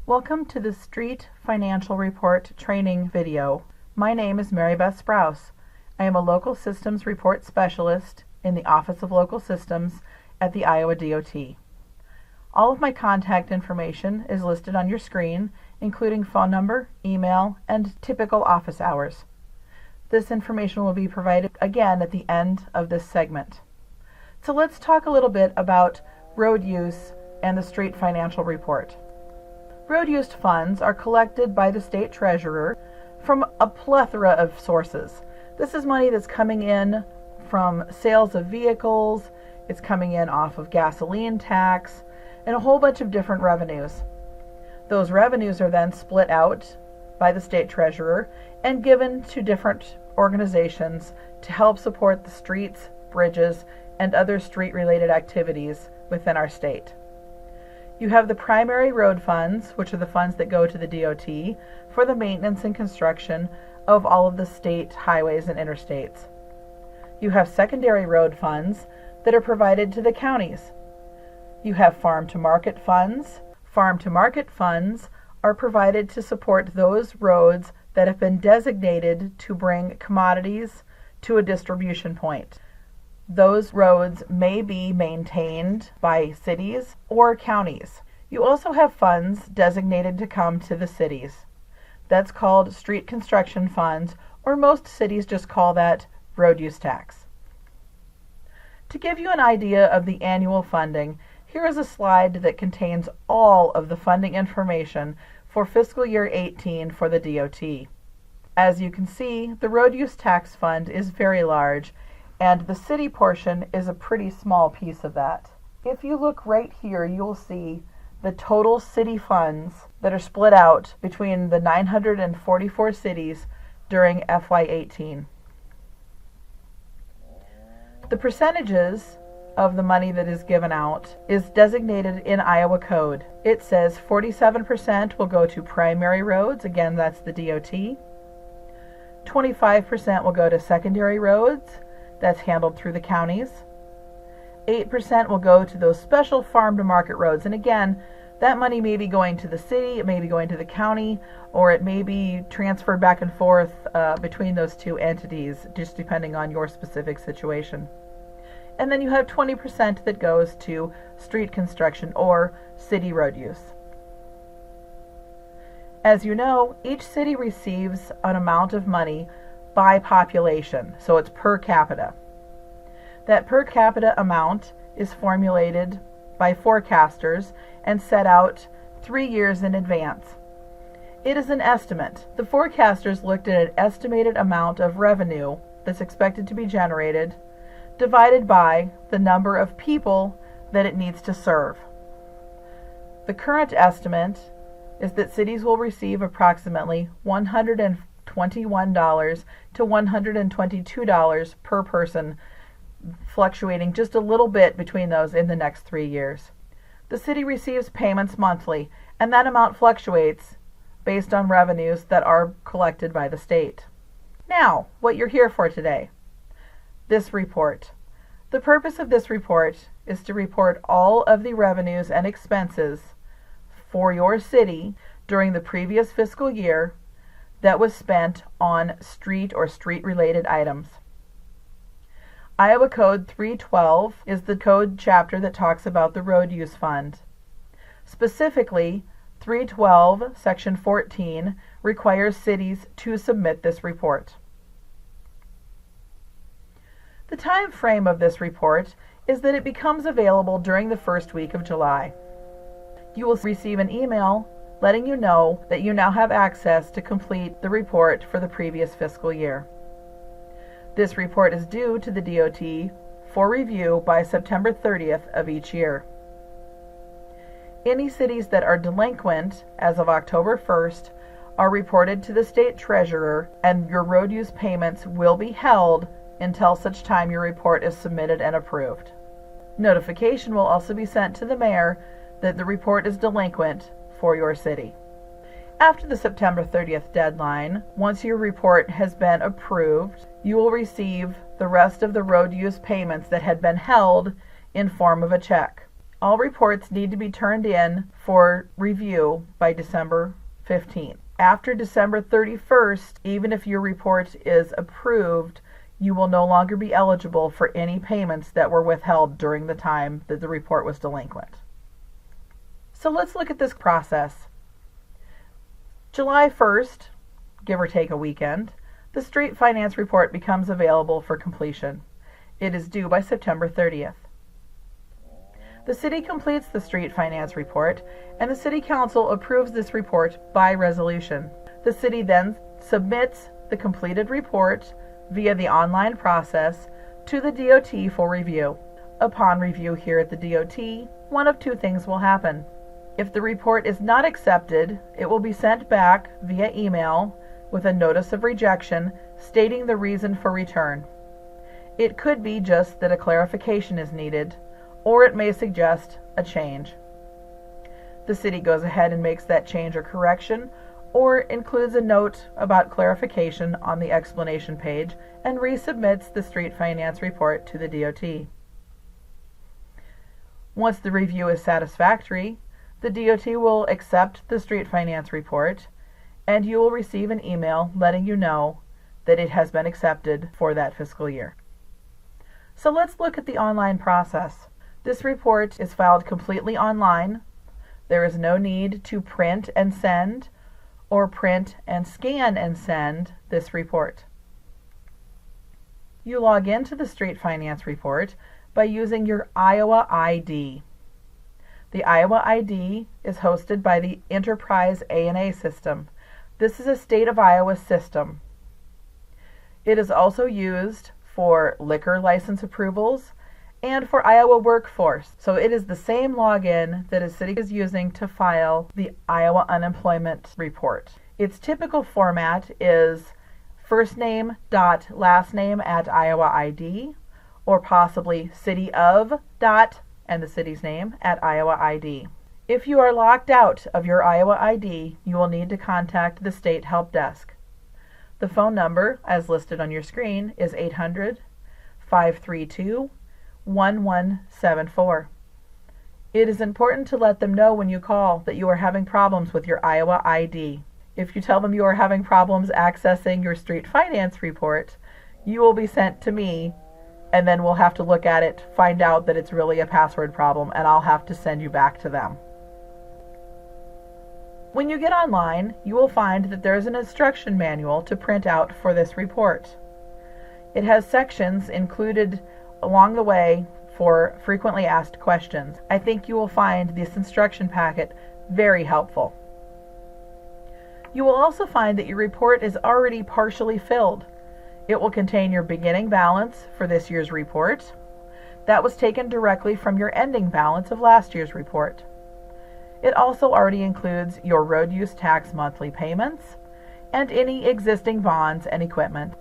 Welcome to the Street Financial Report training video. My name is Mary Beth Sprouse. I am a Local Systems Report Specialist in the Office of Local Systems at the Iowa DOT. All of my contact information is listed on your screen, including phone number, email, and typical office hours. This information will be provided again at the end of this segment. So let's talk a little bit about road use and the Street Financial Report. Road use funds are collected by the state treasurer from a plethora of sources. This is money that's coming in from sales of vehicles, it's coming in off of gasoline tax, and a whole bunch of different revenues. Those revenues are then split out by the state treasurer and given to different organizations to help support the streets, bridges, and other street-related activities within our state. You have the primary road funds, which are the funds that go to the DOT for the maintenance and construction of all of the state highways and interstates. You have secondary road funds that are provided to the counties. You have farm-to-market funds. Farm-to-market funds are provided to support those roads that have been designated to bring commodities to a distribution point. Those roads may be maintained by cities or counties. You also have funds designated to come to the cities. That's called street construction funds, or most cities just call that road use tax. To give you an idea of the annual funding, here is a slide that contains all of the funding information for fiscal year 18 for the DOT. As you can see, the road use tax fund is very large, and the city portion is a pretty small piece of that. If you look right here, you'll see the total city funds that are split out between the 944 cities during FY18. The percentages of the money that is given out is designated in Iowa code. It says 47% will go to primary roads, again that's the DOT. 25% will go to secondary roads, that's handled through the counties. 8% will go to those special farm-to-market roads, and again, that money may be going to the city, it may be going to the county, or it may be transferred back and forth between those two entities, just depending on your specific situation. And then you have 20% that goes to street construction or city road use. As you know, each city receives an amount of money by population, so it's per capita. That per capita amount is formulated by forecasters and set out 3 years in advance. It is an estimate. The forecasters looked at an estimated amount of revenue that's expected to be generated divided by the number of people that it needs to serve. The current estimate is that cities will receive approximately $121 to $122 per person, fluctuating just a little bit between those in the next 3 years. The city receives payments monthly, and that amount fluctuates based on revenues that are collected by the state. Now, what you're here for today. This report. The purpose of this report is to report all of the revenues and expenses for your city during the previous fiscal year that was spent on street or street-related items. Iowa Code 312 is the code chapter that talks about the road use fund. Specifically, 312 section 14 requires cities to submit this report. The time frame of this report is that it becomes available during the first week of July. You will receive an email letting you know that you now have access to complete the report for the previous fiscal year. This report is due to the DOT for review by September 30th of each year. Any cities that are delinquent as of October 1st are reported to the state treasurer, and your road use payments will be held until such time your report is submitted and approved. Notification will also be sent to the mayor that the report is delinquent for your city. After the September 30th deadline, once your report has been approved, you will receive the rest of the road use payments that had been held in form of a check. All reports need to be turned in for review by December 15th. After December 31st, even if your report is approved, you will no longer be eligible for any payments that were withheld during the time that the report was delinquent. So let's look at this process. July 1st, give or take a weekend, the street finance report becomes available for completion. It is due by September 30th. The city completes the street finance report, and the City Council approves this report by resolution. The city then submits the completed report via the online process to the DOT for review. Upon review here at the DOT, one of two things will happen. If the report is not accepted, it will be sent back via email with a notice of rejection stating the reason for return. It could be just that a clarification is needed, or it may suggest a change. The city goes ahead and makes that change or correction, or includes a note about clarification on the explanation page and resubmits the street finance report to the DOT. Once the review is satisfactory, the DOT will accept the street finance report, and you will receive an email letting you know that it has been accepted for that fiscal year. So let's look at the online process. This report is filed completely online. There is no need to print and send or print and scan and send this report. You log into the street finance report by using your Iowa ID. The Iowa ID is hosted by the Enterprise A&A system. This is a state of Iowa system. It is also used for liquor license approvals and for Iowa Workforce. So it is the same login that a city is using to file the Iowa unemployment report. Its typical format is first name dot last name at Iowa ID, or possibly city of dot and the city's name at Iowa ID. If you are locked out of your Iowa ID, you will need to contact the state help desk. The phone number, as listed on your screen, is 800-532-1174. It is important to let them know when you call that you are having problems with your Iowa ID. If you tell them you are having problems accessing your street finance report, you will be sent to me, and then we'll have to look at it, find out that it's really a password problem, and I'll have to send you back to them. When you get online, you will find that there is an instruction manual to print out for this report. It has sections included along the way for frequently asked questions. I think you will find this instruction packet very helpful. You will also find that your report is already partially filled. It will contain your beginning balance for this year's report. That was taken directly from your ending balance of last year's report. It also already includes your road use tax monthly payments and any existing bonds and equipment.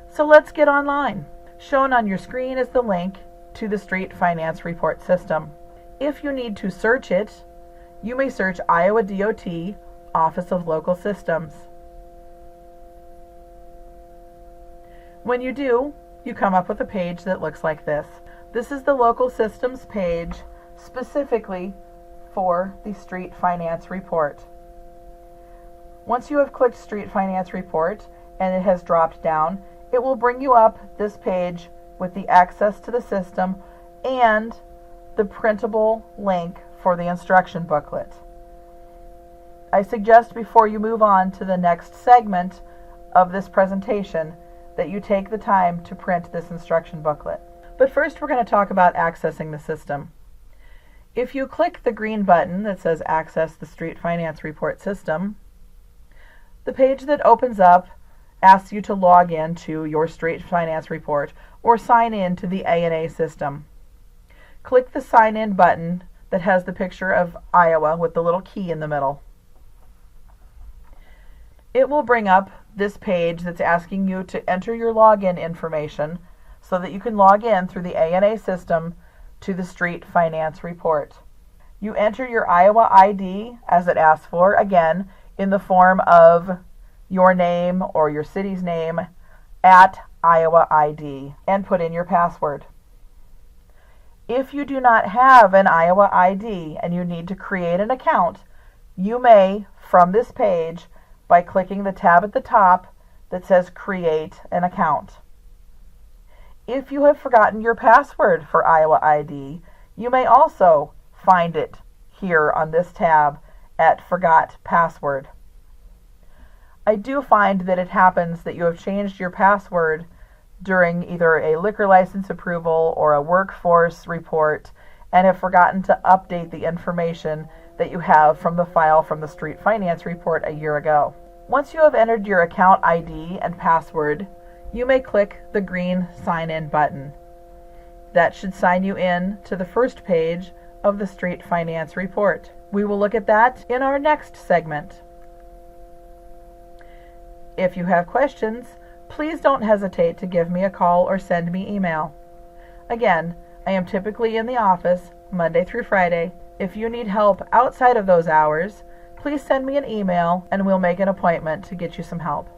So let's get online. Shown on your screen is the link to the Street Finance Report System. If you need to search it, you may search Iowa DOT Office of Local Systems. When you do, you come up with a page that looks like this. This is the Local Systems page specifically for the Street Finance Report. Once you have clicked Street Finance Report and it has dropped down, it will bring you up this page with the access to the system and the printable link for the instruction booklet. I suggest before you move on to the next segment of this presentation that you take the time to print this instruction booklet. But first we're going to talk about accessing the system. If you click the green button that says Access the Street Finance Report System, the page that opens up asks you to log in to your Street Finance Report or sign in to the A&A system. Click the Sign In button that has the picture of Iowa with the little key in the middle. It will bring up this page that's asking you to enter your login information so that you can log in through the A&A system to the Street Finance Report. You enter your Iowa ID as it asks for, again, in the form of your name or your city's name at Iowa ID, and put in your password. If you do not have an Iowa ID and you need to create an account, you may, from this page, by clicking the tab at the top that says Create an Account. If you have forgotten your password for Iowa ID, you may also find it here on this tab at Forgot Password. I do find that it happens that you have changed your password during either a liquor license approval or a workforce report and have forgotten to update the information that you have from the file from the Street Finance Report a year ago. Once you have entered your account ID and password, you may click the green Sign In button. That should sign you in to the first page of the Street Finance Report. We will look at that in our next segment. If you have questions, please don't hesitate to give me a call or send me email. Again, I am typically in the office Monday through Friday. If you need help outside of those hours, please send me an email and we'll make an appointment to get you some help.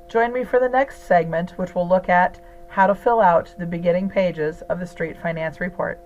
Join me for the next segment, which will look at how to fill out the beginning pages of the Street Finance Report.